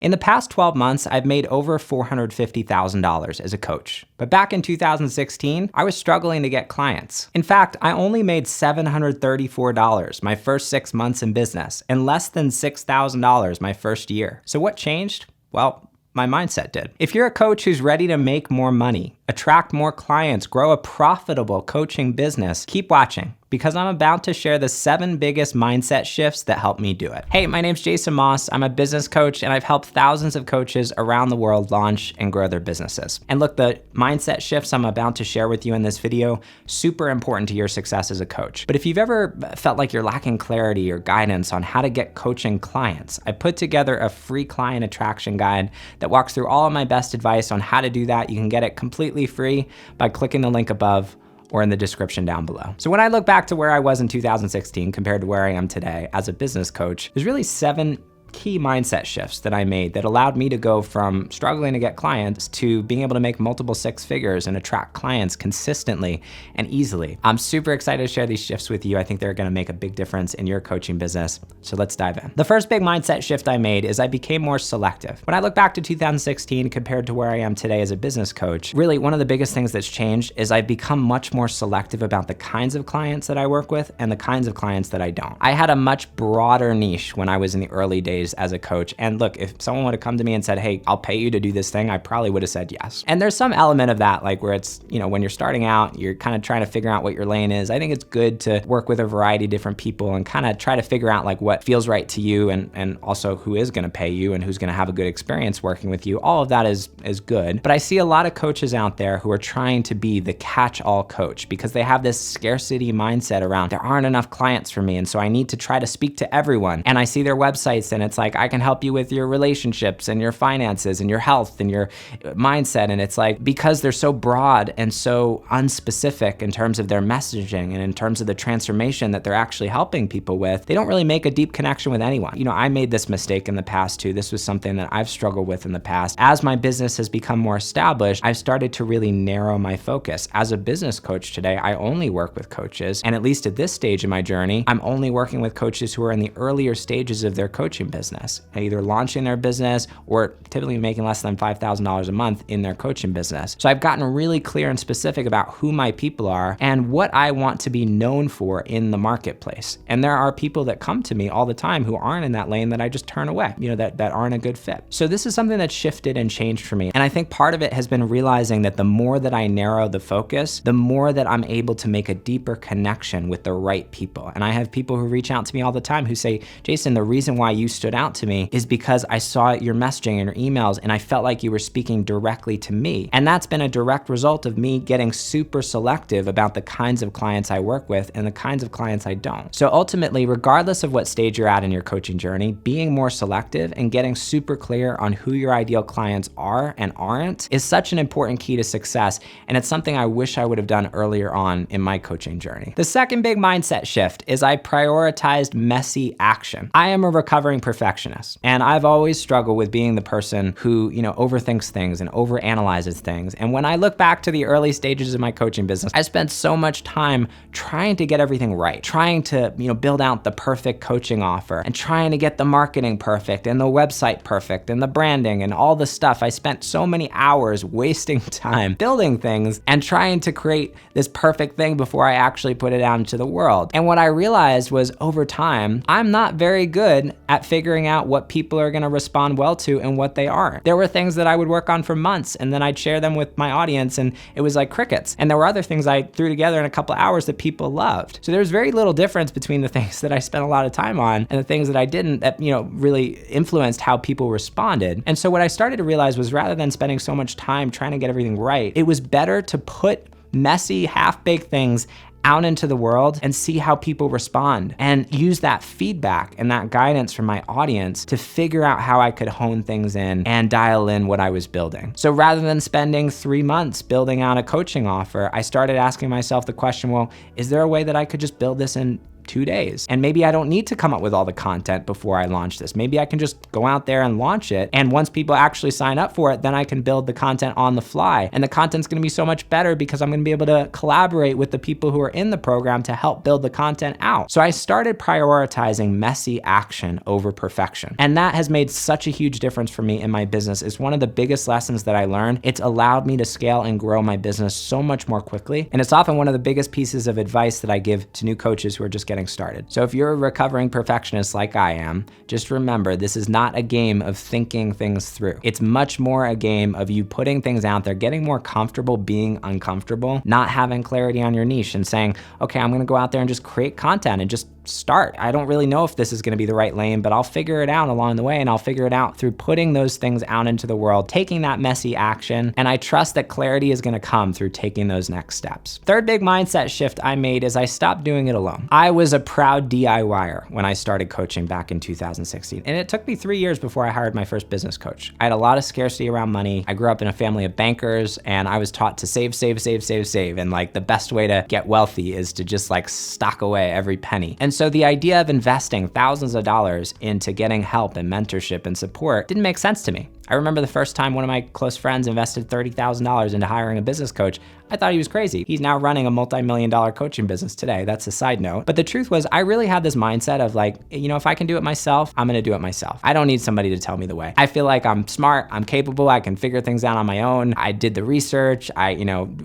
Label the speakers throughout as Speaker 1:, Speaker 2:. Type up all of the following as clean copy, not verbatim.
Speaker 1: In the past 12 months, I've made over $450,000 as a coach. But back in 2016, I was struggling to get clients. In fact, I only made $734 my first 6 months in business and less than $6,000 my first year. So what changed? Well, my mindset did. If you're a coach who's ready to make more money, attract more clients, grow a profitable coaching business, keep watching, because I'm about to share the 7 biggest mindset shifts that help me do it. Hey, my name's Jason Moss. I'm a business coach, and I've helped thousands of coaches around the world launch and grow their businesses. And look, the mindset shifts I'm about to share with you in this video, super important to your success as a coach. But if you've ever felt like you're lacking clarity or guidance on how to get coaching clients, I put together a free client attraction guide that walks through all of my best advice on how to do that. You can get it completely free by clicking the link above or in the description down below. So when I look back to where I was in 2016 compared to where I am today as a business coach, there's really 7 key mindset shifts that I made that allowed me to go from struggling to get clients to being able to make multiple 6 figures and attract clients consistently and easily. I'm super excited to share these shifts with you. I think they're gonna make a big difference in your coaching business. So let's dive in. The first big mindset shift I made is I became more selective. When I look back to 2016 compared to where I am today as a business coach, really one of the biggest things that's changed is I've become much more selective about the kinds of clients that I work with and the kinds of clients that I don't. I had a much broader niche when I was in the early days as a coach. And look, if someone would have come to me and said, hey, I'll pay you to do this thing, I probably would have said yes. And there's some element of that, like where it's, when you're starting out, you're kind of trying to figure out what your lane is. I think it's good to work with a variety of different people and kind of try to figure out like what feels right to you and also who is going to pay you and who's going to have a good experience working with you. All of that is good. But I see a lot of coaches out there who are trying to be the catch-all coach because they have this scarcity mindset around there aren't enough clients for me. And so I need to try to speak to everyone. And I see their websites and it's like, I can help you with your relationships and your finances and your health and your mindset. And it's like, because they're so broad and so unspecific in terms of their messaging and in terms of the transformation that they're actually helping people with, they don't really make a deep connection with anyone. I made this mistake in the past too. This was something that I've struggled with in the past. As my business has become more established, I've started to really narrow my focus. As a business coach today, I only work with coaches. And at least at this stage in my journey, I'm only working with coaches who are in the earlier stages of their coaching business, either launching their business or typically making less than $5,000 a month in their coaching business. So I've gotten really clear and specific about who my people are and what I want to be known for in the marketplace. And there are people that come to me all the time who aren't in that lane that I just turn away, that aren't a good fit. So this is something that shifted and changed for me. And I think part of it has been realizing that the more that I narrow the focus, the more that I'm able to make a deeper connection with the right people. And I have people who reach out to me all the time who say, Jason, the reason why you stood out to me is because I saw your messaging and your emails and I felt like you were speaking directly to me. And that's been a direct result of me getting super selective about the kinds of clients I work with and the kinds of clients I don't. So ultimately, regardless of what stage you're at in your coaching journey, being more selective and getting super clear on who your ideal clients are and aren't is such an important key to success. And it's something I wish I would have done earlier on in my coaching journey. The second big mindset shift is I prioritized messy action. I am a recovering perfectionist. And I've always struggled with being the person who, overthinks things and overanalyzes things. And when I look back to the early stages of my coaching business, I spent so much time trying to get everything right, trying to, build out the perfect coaching offer and trying to get the marketing perfect and the website perfect and the branding and all the stuff. I spent so many hours wasting time building things and trying to create this perfect thing before I actually put it out into the world. And what I realized was over time, I'm not very good at figuring out what people are going to respond well to and what they aren't. There were things that I would work on for months and then I'd share them with my audience and it was like crickets. And there were other things I threw together in a couple of hours that people loved. So there's very little difference between the things that I spent a lot of time on and the things that I didn't that, really influenced how people responded. And so what I started to realize was rather than spending so much time trying to get everything right, it was better to put messy, half-baked things out into the world and see how people respond and use that feedback and that guidance from my audience to figure out how I could hone things in and dial in what I was building. So rather than spending 3 months building out a coaching offer, I started asking myself the question, well, is there a way that I could just build this in 2 days. And maybe I don't need to come up with all the content before I launch this. Maybe I can just go out there and launch it. And once people actually sign up for it, then I can build the content on the fly. And the content's gonna be so much better because I'm gonna be able to collaborate with the people who are in the program to help build the content out. So I started prioritizing messy action over perfection. And that has made such a huge difference for me in my business. It's one of the biggest lessons that I learned. It's allowed me to scale and grow my business so much more quickly. And it's often one of the biggest pieces of advice that I give to new coaches who are just getting started. So if you're a recovering perfectionist like I am, just remember this is not a game of thinking things through. It's much more a game of you putting things out there, getting more comfortable being uncomfortable, not having clarity on your niche and saying, okay, I'm gonna go out there and just create content and just start. I don't really know if this is gonna be the right lane, but I'll figure it out along the way, and I'll figure it out through putting those things out into the world, taking that messy action, and I trust that clarity is gonna come through taking those next steps. Third big mindset shift I made is I stopped doing it alone. I was a proud DIYer when I started coaching back in 2016, and it took me 3 years before I hired my first business coach. I had a lot of scarcity around money. I grew up in a family of bankers, and I was taught to save, and like the best way to get wealthy is to just like stock away every penny. And so the idea of investing thousands of dollars into getting help and mentorship and support didn't make sense to me. I remember the first time one of my close friends invested $30,000 into hiring a business coach. I thought he was crazy. He's now running a multi-million-dollar coaching business today. That's a side note. But the truth was, I really had this mindset of like, you know, if I can do it myself, I'm gonna do it myself. I don't need somebody to tell me the way. I feel like I'm smart, I'm capable, I can figure things out on my own. I did the research, I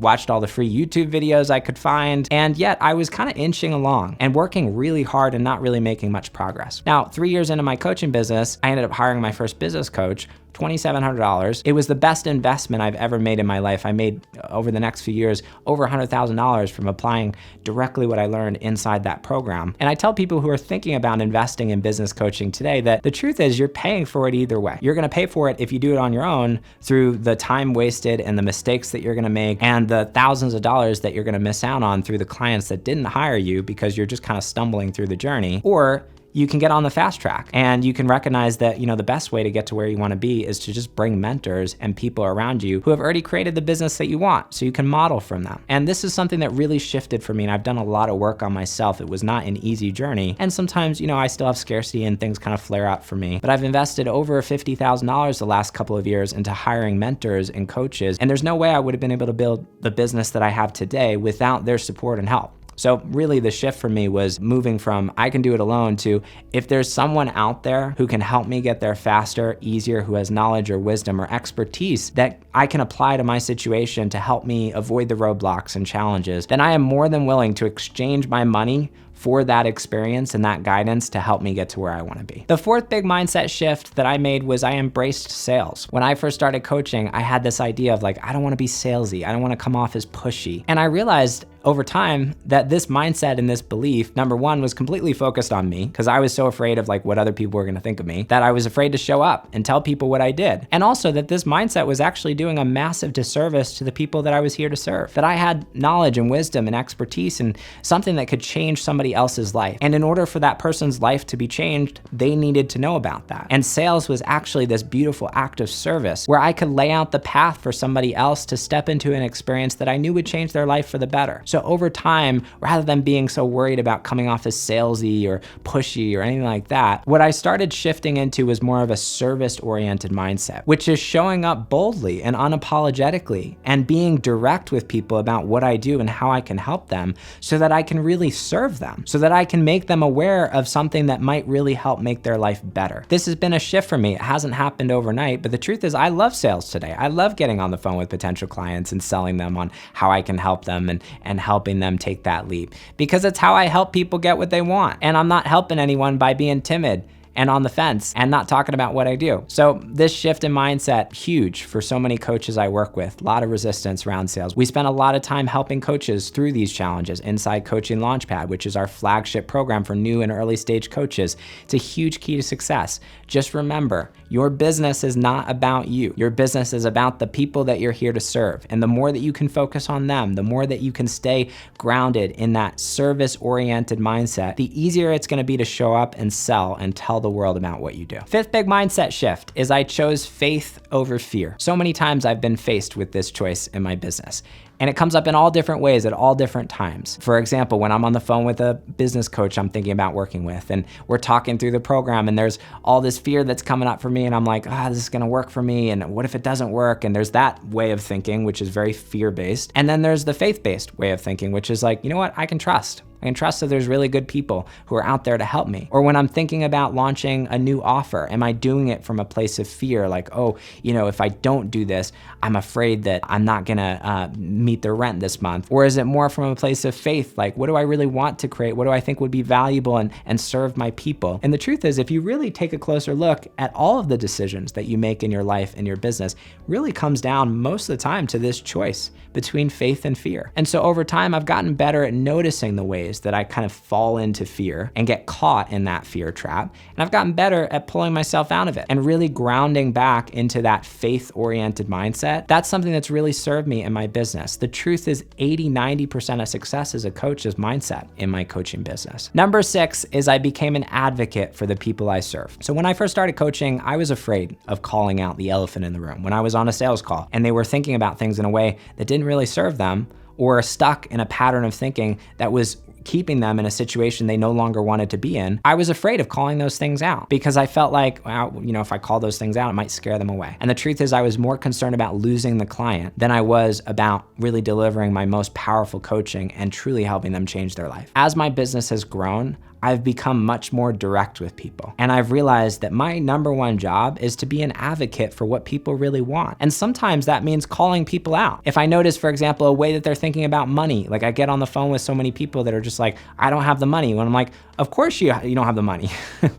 Speaker 1: watched all the free YouTube videos I could find, and yet I was kind of inching along and working really hard and not really making much progress. Now, 3 years into my coaching business, I ended up hiring my first business coach, $2,700. It was the best investment I've ever made in my life. I made, over the next few years, over $100,000 from applying directly what I learned inside that program. And I tell people who are thinking about investing in business coaching today that the truth is you're paying for it either way. You're gonna pay for it if you do it on your own through the time wasted and the mistakes that you're gonna make and the thousands of dollars that you're gonna miss out on through the clients that didn't hire you because you're just kind of stumbling through the journey. Or you can get on the fast track and you can recognize that, the best way to get to where you want to be is to just bring mentors and people around you who have already created the business that you want so you can model from them. And this is something that really shifted for me, and I've done a lot of work on myself. It was not an easy journey. And sometimes, I still have scarcity and things kind of flare up for me, but I've invested over $50,000 the last couple of years into hiring mentors and coaches. And there's no way I would have been able to build the business that I have today without their support and help. So really the shift for me was moving from I can do it alone to if there's someone out there who can help me get there faster, easier, who has knowledge or wisdom or expertise that I can apply to my situation to help me avoid the roadblocks and challenges, then I am more than willing to exchange my money for that experience and that guidance to help me get to where I want to be. The fourth big mindset shift that I made was I embraced sales. When I first started coaching, I had this idea of like, I don't want to be salesy. I don't want to come off as pushy. And I realized over time that this mindset and this belief, number one, was completely focused on me because I was so afraid of like what other people were going to think of me that I was afraid to show up and tell people what I did. And also that this mindset was actually doing a massive disservice to the people that I was here to serve, that I had knowledge and wisdom and expertise and something that could change somebody else's life. And in order for that person's life to be changed, they needed to know about that. And sales was actually this beautiful act of service where I could lay out the path for somebody else to step into an experience that I knew would change their life for the better. So over time, rather than being so worried about coming off as salesy or pushy or anything like that, what I started shifting into was more of a service-oriented mindset, which is showing up boldly and unapologetically and being direct with people about what I do and how I can help them so that I can really serve them, so that I can make them aware of something that might really help make their life better. This has been a shift for me. It hasn't happened overnight, but the truth is I love sales today. I love getting on the phone with potential clients and selling them on how I can help them and helping them take that leap, because it's how I help people get what they want. And I'm not helping anyone by being timid and on the fence and not talking about what I do. So this shift in mindset, huge for so many coaches I work with, a lot of resistance around sales. We spend a lot of time helping coaches through these challenges inside Coaching Launchpad, which is our flagship program for new and early stage coaches. It's a huge key to success. Just remember, your business is not about you. Your business is about the people that you're here to serve. And the more that you can focus on them, the more that you can stay grounded in that service-oriented mindset, the easier it's gonna be to show up and sell and tell the world about what you do. Fifth big mindset shift is I chose faith over fear. So many times I've been faced with this choice in my business. And it comes up in all different ways at all different times. For example, when I'm on the phone with a business coach I'm thinking about working with, and we're talking through the program, and there's all this fear that's coming up for me, and I'm like, this is gonna work for me, and what if it doesn't work? And there's that way of thinking, which is very fear-based. And then there's the faith-based way of thinking, which is like, you know what, I can trust. I can trust that there's really good people who are out there to help me. Or when I'm thinking about launching a new offer, am I doing it from a place of fear? Like, if I don't do this, I'm afraid that I'm not gonna meet the rent this month. Or is it more from a place of faith? Like, what do I really want to create? What do I think would be valuable and serve my people? And the truth is, if you really take a closer look at all of the decisions that you make in your life and your business, really comes down most of the time to this choice between faith and fear. And so over time, I've gotten better at noticing the ways that I kind of fall into fear and get caught in that fear trap. And I've gotten better at pulling myself out of it and really grounding back into that faith-oriented mindset. That's something that's really served me in my business. The truth is 80-90% of success as a coach is mindset in my coaching business. Number 6 is I became an advocate for the people I serve. So when I first started coaching, I was afraid of calling out the elephant in the room. When I was on a sales call and they were thinking about things in a way that didn't really serve them, or stuck in a pattern of thinking that was keeping them in a situation they no longer wanted to be in, I was afraid of calling those things out because I felt like, if I call those things out, it might scare them away. And the truth is, I was more concerned about losing the client than I was about really delivering my most powerful coaching and truly helping them change their life. As my business has grown, I've become much more direct with people. And I've realized that my number one job is to be an advocate for what people really want. And sometimes that means calling people out. If I notice, for example, a way that they're thinking about money, like I get on the phone with so many people that are just like, I don't have the money. When I'm like, of course you don't have the money.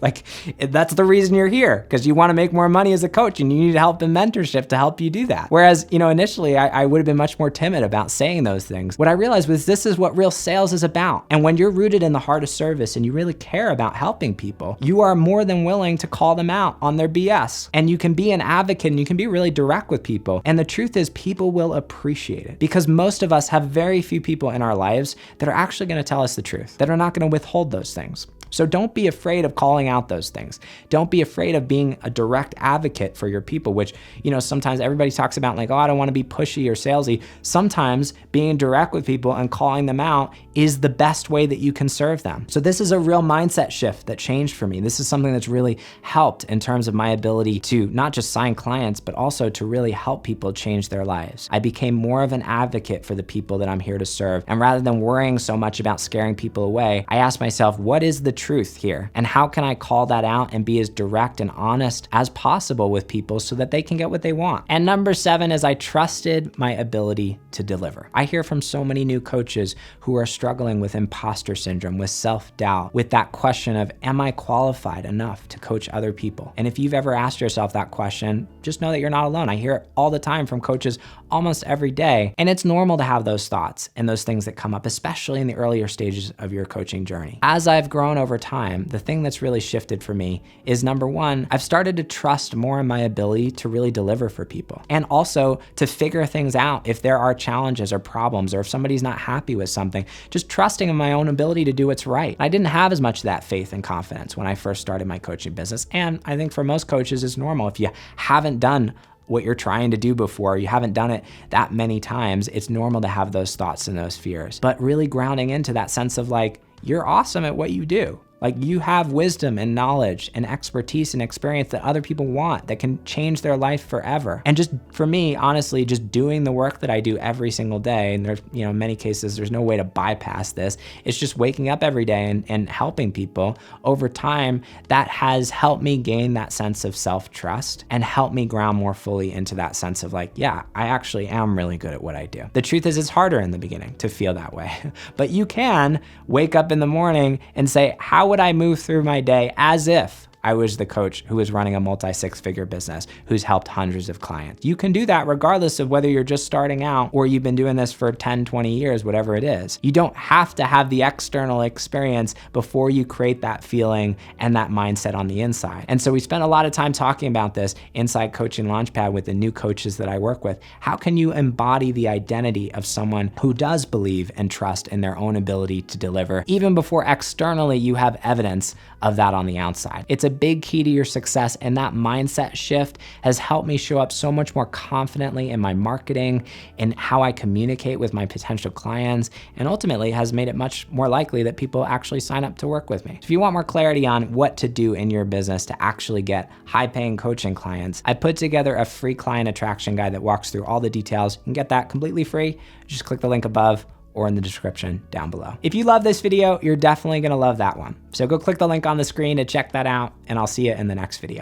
Speaker 1: Like, that's the reason you're here, because you want to make more money as a coach and you need help and mentorship to help you do that. Whereas, initially I would have been much more timid about saying those things. What I realized was this is what real sales is about. And when you're rooted in the heart of service and you really care about helping people, you are more than willing to call them out on their BS. And you can be an advocate and you can be really direct with people. And the truth is, people will appreciate it, because most of us have very few people in our lives that are actually going to tell us the truth, that are not going to withhold those things. So don't be afraid of calling out those things. Don't be afraid of being a direct advocate for your people, which, sometimes everybody talks about like, I don't want to be pushy or salesy. Sometimes being direct with people and calling them out is the best way that you can serve them. So this is a real mindset shift that changed for me. This is something that's really helped in terms of my ability to not just sign clients, but also to really help people change their lives. I became more of an advocate for the people that I'm here to serve. And rather than worrying so much about scaring people away, I asked myself, what is the truth here? And how can I call that out and be as direct and honest as possible with people so that they can get what they want? And number 7 is I trusted my ability to deliver. I hear from so many new coaches who are struggling with imposter syndrome, with self-doubt, with that question of, am I qualified enough to coach other people? And if you've ever asked yourself that question, just know that you're not alone. I hear it all the time from coaches almost every day. And it's normal to have those thoughts and those things that come up, especially in the earlier stages of your coaching journey. As I've grown over time, the thing that's really shifted for me is, number 1, I've started to trust more in my ability to really deliver for people, and also to figure things out if there are challenges or problems, or if somebody's not happy with something, just trusting in my own ability to do what's right. I didn't have as much of that faith and confidence when I first started my coaching business. And I think for most coaches it's normal. If you haven't done what you're trying to do before, you haven't done it that many times, it's normal to have those thoughts and those fears. But really grounding into that sense of like, you're awesome at what you do. Like, you have wisdom and knowledge and expertise and experience that other people want, that can change their life forever. And just for me, honestly, just doing the work that I do every single day, and there's, in many cases, there's no way to bypass this. It's just waking up every day and helping people. Over time, that has helped me gain that sense of self-trust and helped me ground more fully into that sense of like, yeah, I actually am really good at what I do. The truth is, it's harder in the beginning to feel that way, but you can wake up in the morning and say, how would I move through my day as if I was the coach who was running a multi-6-figure business, who's helped hundreds of clients? You can do that regardless of whether you're just starting out or you've been doing this for 10, 20 years, whatever it is. You don't have to have the external experience before you create that feeling and that mindset on the inside. And so we spent a lot of time talking about this inside Coaching Launchpad with the new coaches that I work with. How can you embody the identity of someone who does believe and trust in their own ability to deliver, even before externally you have evidence of that on the outside? It's a big key to your success, and that mindset shift has helped me show up so much more confidently in my marketing and how I communicate with my potential clients, and ultimately has made it much more likely that people actually sign up to work with me. If you want more clarity on what to do in your business to actually get high-paying coaching clients, I put together a free client attraction guide that walks through all the details. You can get that completely free. Just click the link above or in the description down below. If you love this video, you're definitely gonna love that one. So go click the link on the screen to check that out, and I'll see you in the next video.